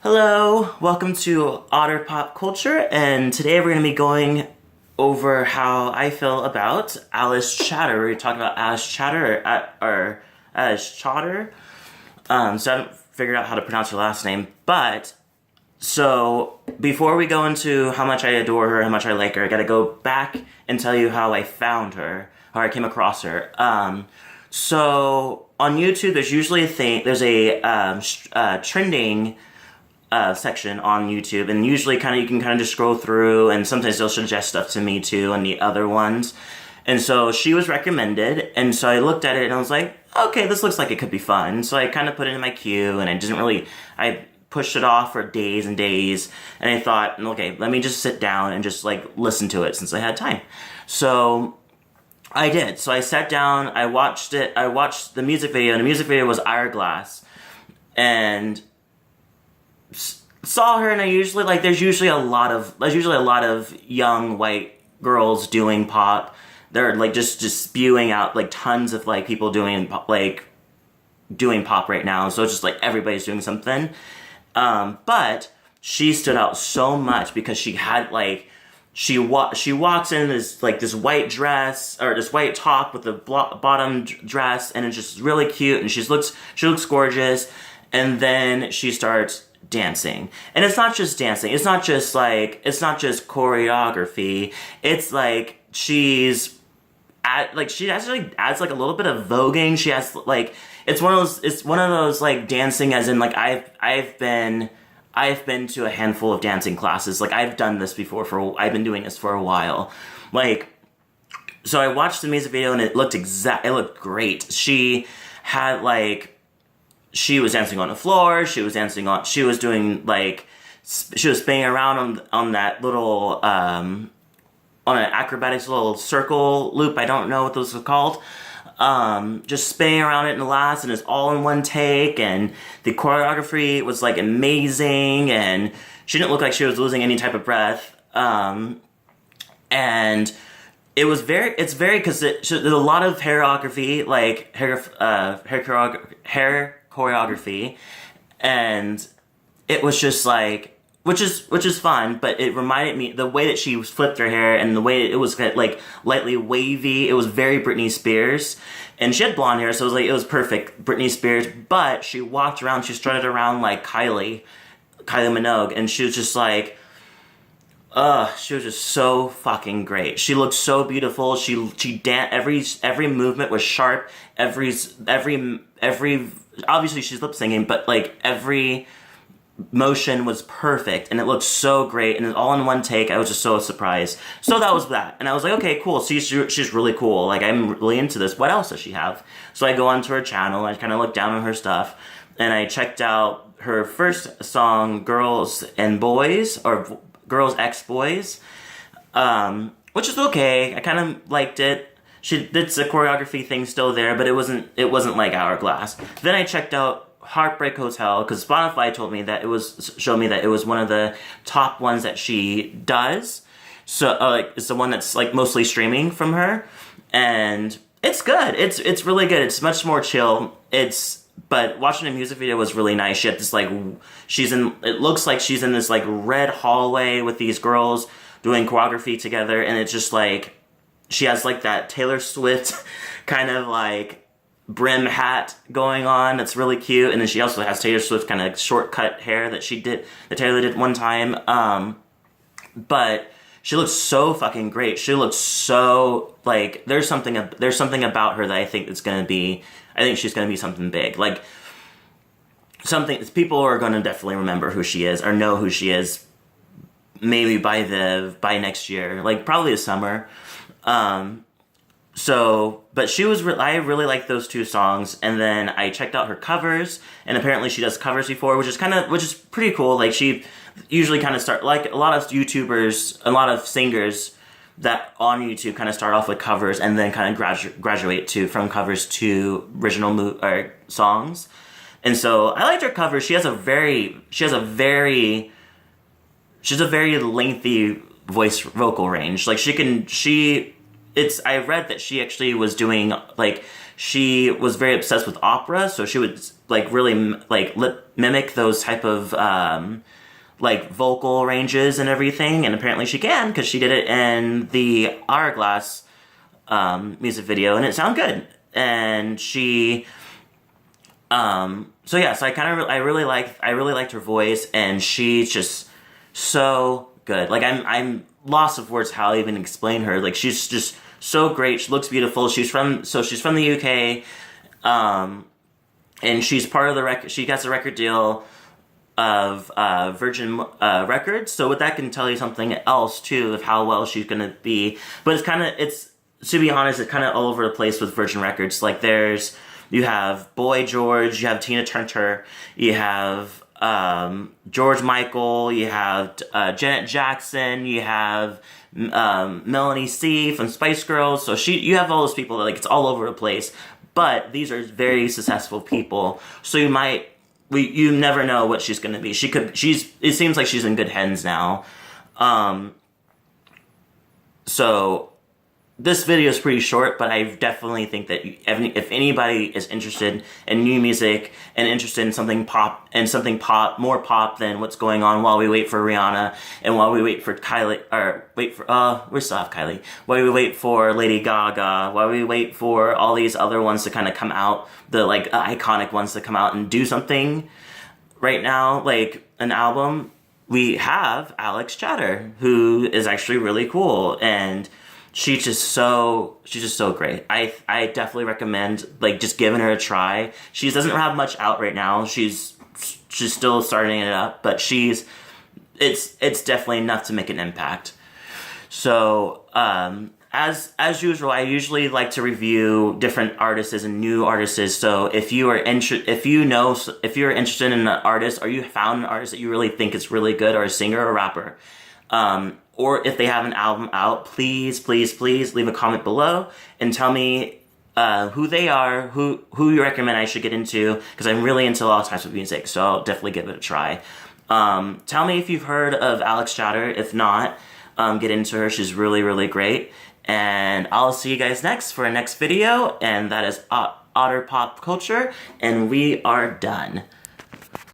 Hello, welcome to Otter Pop Culture, and today we're going to be going over how I feel about Alice Chatter. We're going to talk about Alice Chatter, or Alice Chatter. So I haven't figured out how to pronounce her last name, but so before we go into how much I adore her, how much I like her, I got to go back and tell you how I found her, how I came across her. So on YouTube, there's usually there's a trending section on YouTube, and usually you can kind of just scroll through, and sometimes they'll suggest stuff to me too and the other ones. And so she was recommended, and so I looked at it and I was like, okay, this looks like it could be fun. So I kind of put it in my queue, and I pushed it off for days and days, and I thought, okay, let me just sit down and just listen to it since I had time. So I did. So I sat down, I watched it, I watched the music video, and the music video was Hourglass, and saw her, and there's usually a lot of young white girls doing pop. They're just spewing out tons of people doing pop right now. So it's just everybody's doing something. But she stood out so much because she had she walks in this white dress, or this white top with the bottom dress, and it's just really cute, and she looks gorgeous. And then she starts dancing, and it's not just dancing, it's not just choreography, it's she actually adds a little bit of voguing. She has it's one of those dancing as in I've been to a handful of dancing classes. I've done this before, I've been doing this for a while. So I watched the music video, and it looked great. She had she was dancing on the floor, she was doing she was spinning around on that little on an acrobatics little circle loop. I don't know what those are called. Just spinning around it in the last, and it's all in one take, and the choreography was amazing, and she didn't look like she was losing any type of breath. And it's because there's a lot of choreography, hair choreography, and it was just which is fun, but it reminded me, the way that she flipped her hair and the way it was lightly wavy, it was very Britney Spears, and she had blonde hair, so it was perfect Britney Spears. But she walked around, she strutted around like Kylie Minogue, and she was just she was just so fucking great. She looked so beautiful. She danced. Every movement was sharp. Every obviously she's lip singing, but every motion was perfect, and it looked so great, and it was all in one take. I was just so surprised. So that was that, and I was like, okay, cool. She's really cool. I'm really into this. What else does she have? So I go onto her channel. I kind of looked down on her stuff, and I checked out her first song, Girls and Boys, or Girls X Boys, which is okay. I kind of liked it. She did the choreography thing still there, but it wasn't like Hourglass. Then I checked out Heartbreak Hotel, because Spotify showed me that it was one of the top ones that she does. So it's the one that's mostly streaming from her, and it's good. It's really good. It's much more chill. But watching the music video was really nice. She had this it looks like she's in this red hallway with these girls doing choreography together, and it's just she has that Taylor Swift kind of brim hat going on that's really cute, and then she also has Taylor Swift kind of shortcut hair that Taylor did one time. But she looks so fucking great. She looks so there's something about her that I think she's gonna be something big. Something people are gonna definitely remember who she is, or know who she is, maybe by next year, probably the summer. But I really liked those two songs, and then I checked out her covers, and apparently she does covers before, which is pretty cool. She usually kind of start, a lot of YouTubers, a lot of singers that on YouTube kind of start off with covers, and then kind of graduate from covers to original songs. And so I liked her cover. She has a very lengthy vocal range. I read that she actually was doing, she was very obsessed with opera, so she would like really mimic those type of like vocal ranges and everything, and apparently she can, because she did it in the Hourglass music video, and it sounded good. And she so yeah, so I really liked her voice, and she's just so good. Like I'm lost of words how I even explain her. Like she's just so great. She looks beautiful. She's from the UK, and she's part of the record. She gets a record deal of Virgin Records. So what that can tell you something else too of how well she's gonna be. But it's to be honest, it's kind of all over the place with Virgin Records. Like you have Boy George, you have Tina Turner, you have George Michael, you have Janet Jackson, you have Melanie C from Spice Girls. So you have all those people that, like, it's all over the place. But these are very successful people. So you never know what she's gonna be. It seems like she's in good hands now. So this video is pretty short, but I definitely think that if anybody is interested in new music and interested in something more pop than what's going on while we wait for Rihanna and while we wait for Kylie, or we still have Kylie, while we wait for Lady Gaga, while we wait for all these other ones to kind of come out, the like iconic ones to come out and do something right now, like an album, we have Alex Chatter, who is actually really cool, and she's just so great. I definitely recommend, like, just giving her a try. She doesn't have much out right now. She's still starting it up, but it's definitely enough to make an impact. So as usual, I usually like to review different artists and new artists. So if you're interested in an artist, or you found an artist that you really think is really good, or a singer or a rapper, or if they have an album out, please leave a comment below and tell me who they are, who you recommend I should get into, because I'm really into all types of music, so I'll definitely give it a try. Tell me if you've heard of Alex Chatter. If not, get into her. She's really, really great. And I'll see you guys next for a next video, and that is Otter Pop Culture, and we are done.